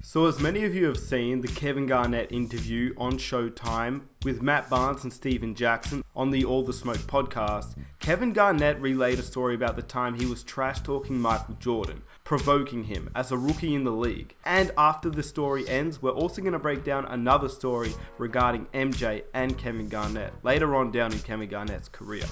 So as many of you have seen the Kevin Garnett interview on Showtime with Matt Barnes and Steven Jackson on the All the Smoke podcast, Kevin Garnett relayed a story about the time he was trash-talking Michael Jordan, provoking him as a rookie in the league. And after the story ends, we're also going to break down another story regarding MJ and Kevin Garnett later on down in Kevin Garnett's career.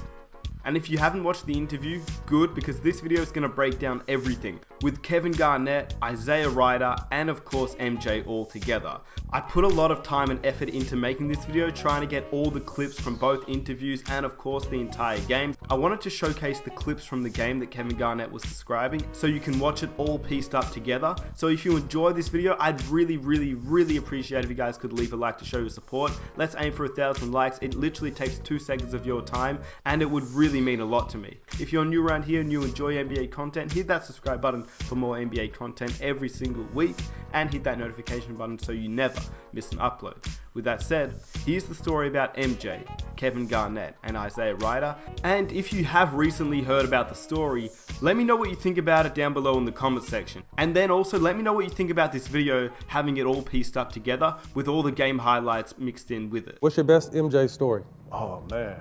And if you haven't watched the interview, good, because this video is going to break down everything with Kevin Garnett, Isaiah Ryder, and of course MJ all together. I put a lot of time and effort into making this video, trying to get all the clips from both interviews and of course the entire game. I wanted to showcase the clips from the game that Kevin Garnett was describing so you can watch it all pieced up together. So if you enjoy this video, I'd really appreciate if you guys could leave a like to show your support. Let's aim for 1,000 likes. It literally takes 2 seconds of your time and it would really mean a lot to me. If you're new around here and you enjoy NBA content, hit that subscribe button for more NBA content every single week and hit that notification button so you never miss an upload. With that said, here's the story about MJ, Kevin Garnett, and Isaiah Ryder. And if you have recently heard about the story, let me know what you think about it down below in the comment section. And then also let me know what you think about this video, having it all pieced up together with all the game highlights mixed in with it. What's your best MJ story? Oh man,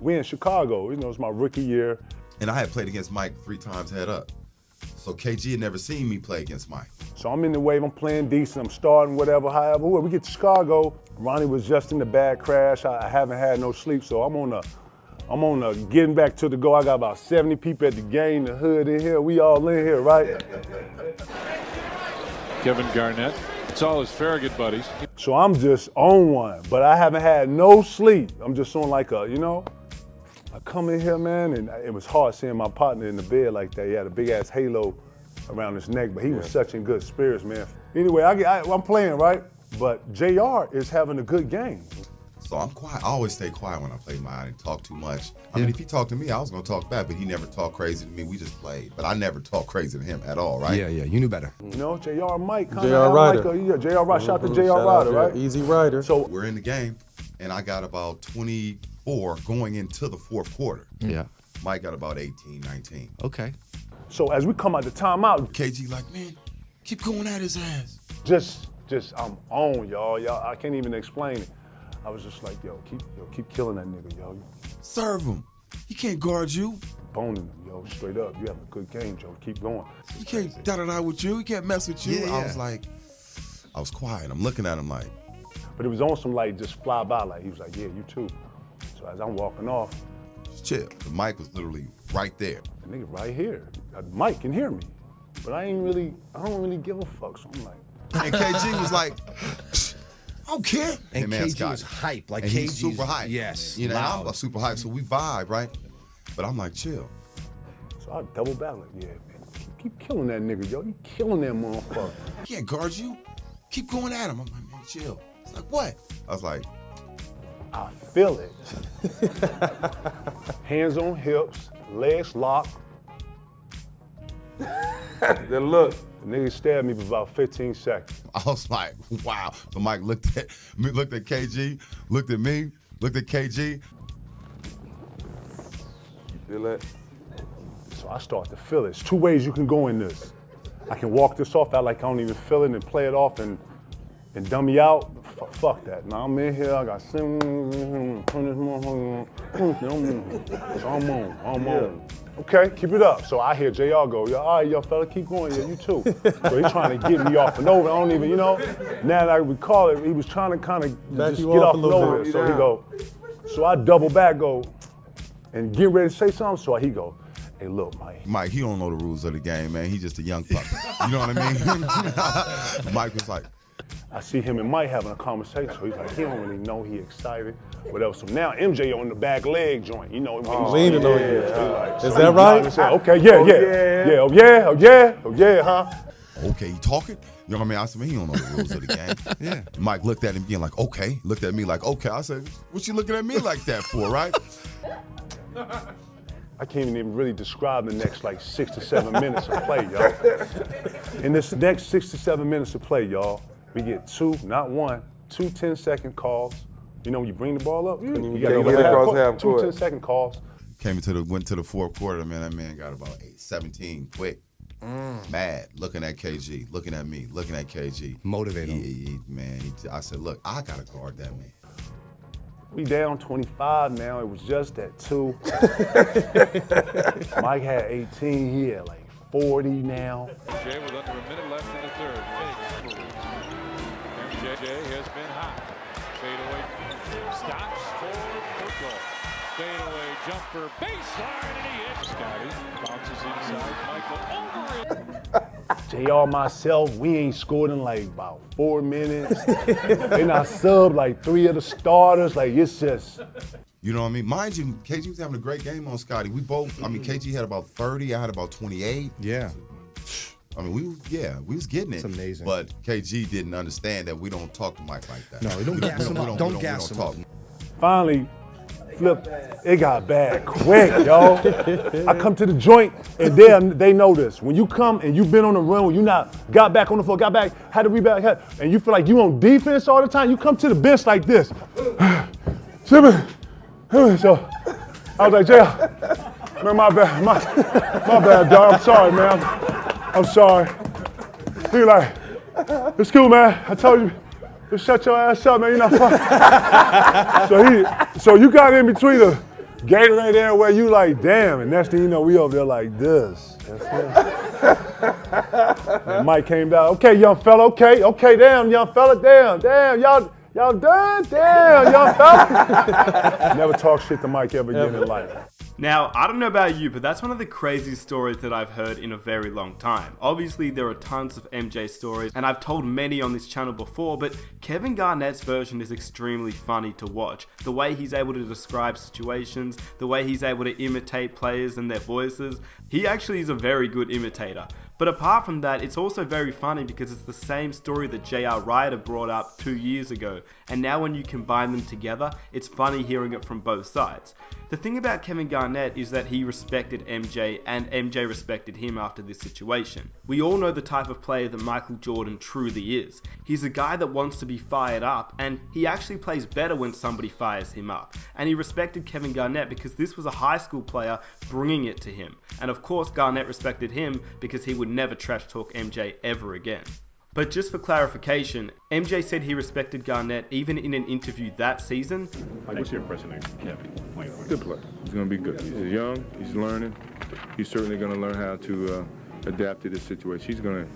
we in Chicago, it's my rookie year. And I had played against Mike 3 times head up. So KG had never seen me play against Mike. So I'm in the wave, I'm playing decent, I'm starting, whatever, however. We get to Chicago, Ronnie was just in the bad crash. I haven't had no sleep, so I'm on a getting back to the go. I got about 70 people at the game, the hood in here, we all in here, right? Kevin Garnett, it's all his Farragut buddies. So I'm just on one, but I haven't had no sleep. I'm just on like I come in here, man, and it was hard seeing my partner in the bed like that. He had a big ass halo around his neck, but he was such in good spirits, man. Anyway, I'm playing, right? But JR is having a good game. So I'm quiet. I always stay quiet when I play mine. I didn't talk too much. I mean, if he talked to me, I was gonna talk back, but he never talked crazy to me. We just played. But I never talked crazy to him at all, right? Yeah, you knew better. You know, JR Mike, JR Ryder. JR Ryder, shout out to JR Ryder, right? Easy Ryder. So We're in the game, and I got about 24 going into the 4th quarter. Yeah. Mike got about 18, 19. Okay. So as we come out the timeout, KG like, man, keep going at his ass. just I'm on, y'all. I can't even explain it. I was just like, keep killing that nigga, yo. Serve him. He can't guard you. Boning him, yo, straight up. You having a good game, Joe. Keep going. He can't da-da-da with you. He can't mess with you. Yeah. I was quiet. I'm looking at him like. But it was on some like just fly by, like he was like, yeah, you too. So as I'm walking off, Just chill. The mic was literally right there. the nigga right here. Mike can hear me. But I don't really give a fuck. So I'm like, And KG was like, I don't care. And Hey, man, KG Scott. is hype. Like And KG he's super hype. Yes. You know, loud. I'm super hype, so we vibe, right? But I'm like, chill. so I double back like, yeah, man, keep killing that nigga, yo. You killing that motherfucker. He can't guard you. Keep going at him. I'm like, man, chill. It's like, what? I was like, I feel it. Hands on hips, legs locked. Then look, the nigga stared at me for about 15 seconds. I was like, wow. So Mike looked at KG, looked at me, looked at KG. Feel it? So I start to feel it. There's 2 ways you can go in this. I can walk this off out like I don't even feel it and play it off and dummy out. Fuck that. Now I'm in here, I got so I'm on. Okay, keep it up. So I hear JR go, yo, all right, yo, fella, keep going, yeah, you too. So he's trying to get me off and over. I don't even, now that I recall it, he was trying to kind of Back just you get off off a and little over. bit. So he go, so I double back, go, and get ready to say something. So he go, hey, look, Mike, he don't know the rules of the game, man. He's just a young puppy. You know what I mean? Mike was like, I see him and Mike having a conversation. So he's like, he don't really know, he excited, whatever. So now MJ on the back leg joint, leaning on you. Is that right? Okay, yeah, huh? okay, you talking? You know what I mean? I said, man, he don't know the rules of the game. Yeah. Mike looked at him again like, okay. Looked at me like, okay. I said, what you looking at me like that for, right? I can't even really describe the next like 6 to 7 minutes of play, y'all. In this next 6 to 7 minutes of play, y'all, we get 2, not 1, 2 10-second calls. When you bring the ball up, you gotta get across half court. court. 2 10-second calls. Went to the 4th quarter, man. That man got about 17 quick. Mad, looking at KG, looking at me, looking at KG. Motivate him. I said, look, I got to guard that man. We down 25 now. It was just at 2. Mike had 18. He had like 40 now. MJ with under a minute left in the third. Fakes, moves. MJ has been hot. Fade away. Stops for goal. Fade away jumper. Baseline and he hits. Scotty bounces inside. Michael over it. JR, myself, we ain't scored in like about 4 minutes. Then I subbed like 3 of the starters. Like, it's just. You know what I mean? Mind you, KG was having a great game on Scotty. We both, KG had about 30, I had about 28. Yeah. I mean, we was getting it. It's amazing. But KG didn't understand that we don't talk to Mike like that. No, we don't gas him up. Don't gas him up. Finally, flip, it got bad quick, yo. I come to the joint, and they know this. When you come and you've been on the run, when you not got back on the floor, got back, had to rebound, and you feel like you on defense all the time, you come to the bench like this. So I was like, JR, man, my bad, dog. I'm sorry, man. I'm sorry. He like, it's cool, man. I told you. Just shut your ass up, man. You're not fun. So you got in between the Gatorade there where you like, damn, and next thing you know, we over there like this. And Mike came down. Okay, young fella. Okay, damn, young fella. Damn, y'all done? Damn, young fella. Never talk shit to Mike ever again in life. Now, I don't know about you, but that's one of the craziest stories that I've heard in a very long time. Obviously, there are tons of MJ stories, and I've told many on this channel before, but Kevin Garnett's version is extremely funny to watch. The way he's able to describe situations, the way he's able to imitate players and their voices, he actually is a very good imitator. But apart from that, it's also very funny because it's the same story that J.R. Ryder brought up 2 years ago, and now when you combine them together, it's funny hearing it from both sides. The thing about Kevin Garnett is that he respected MJ, and MJ respected him after this situation. We all know the type of player that Michael Jordan truly is. He's a guy that wants to be fired up, and he actually plays better when somebody fires him up. And he respected Kevin Garnett because this was a high school player bringing it to him. And of course, Garnett respected him because he would never trash talk MJ ever again. But just for clarification, MJ said he respected Garnett even in an interview that season. Like, what's your impression of Kevin? Good player. He's going to be good. He's young. He's learning. He's certainly going to learn how to adapt to this situation.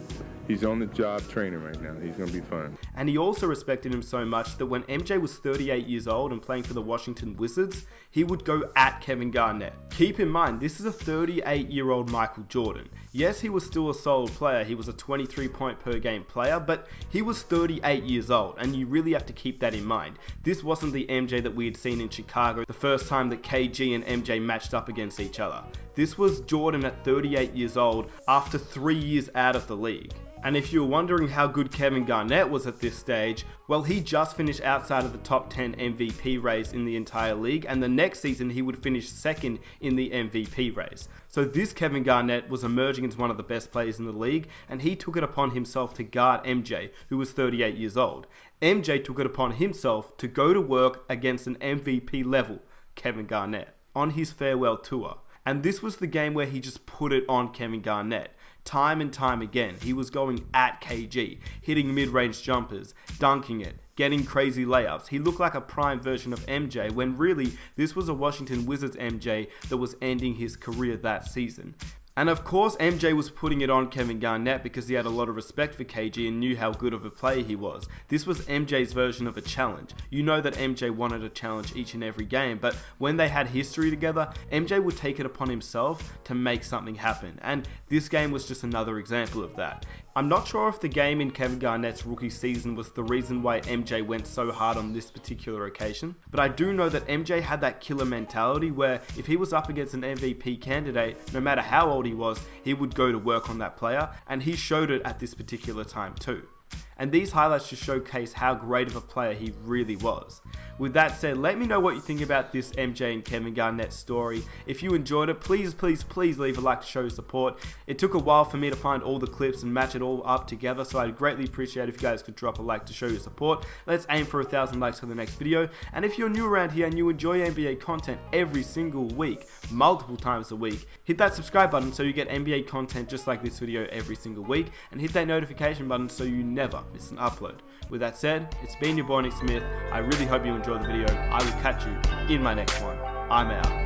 He's on the job training right now. He's going to be fun. And he also respected him so much that when MJ was 38 years old and playing for the Washington Wizards, he would go at Kevin Garnett. Keep in mind, this is a 38-year-old Michael Jordan. Yes, he was still a solid player. He was a 23-point per game player, but he was 38 years old, and you really have to keep that in mind. This wasn't the MJ that we had seen in Chicago the first time that KG and MJ matched up against each other. This was Jordan at 38 years old after 3 years out of the league. And if you're wondering how good Kevin Garnett was at this stage, well, he just finished outside of the top 10 MVP race in the entire league, and the next season he would finish second in the MVP race. So this Kevin Garnett was emerging as one of the best players in the league, and he took it upon himself to guard MJ, who was 38 years old. MJ took it upon himself to go to work against an MVP level Kevin Garnett on his farewell tour. And this was the game where he just put it on Kevin Garnett. Time and time again, he was going at KG, hitting mid-range jumpers, dunking it, getting crazy layups. He looked like a prime version of MJ when really this was a Washington Wizards MJ that was ending his career that season. And of course, MJ was putting it on Kevin Garnett because he had a lot of respect for KG and knew how good of a player he was. This was MJ's version of a challenge. You know that MJ wanted a challenge each and every game, but when they had history together, MJ would take it upon himself to make something happen. And this game was just another example of that. I'm not sure if the game in Kevin Garnett's rookie season was the reason why MJ went so hard on this particular occasion, but I do know that MJ had that killer mentality where if he was up against an MVP candidate, no matter how old he was, he would go to work on that player, and he showed it at this particular time too. And these highlights just showcase how great of a player he really was. With that said, let me know what you think about this MJ and Kevin Garnett story. If you enjoyed it, please leave a like to show your support. It took a while for me to find all the clips and match it all up together, so I'd greatly appreciate if you guys could drop a like to show your support. Let's aim for 1,000 likes for the next video. And if you're new around here and you enjoy NBA content every single week, multiple times a week, hit that subscribe button so you get NBA content just like this video every single week, and hit that notification button so you never miss an upload. With that said, it's been your boy Nick Smith. I really hope you enjoyed the video. I will catch you in my next one. I'm out.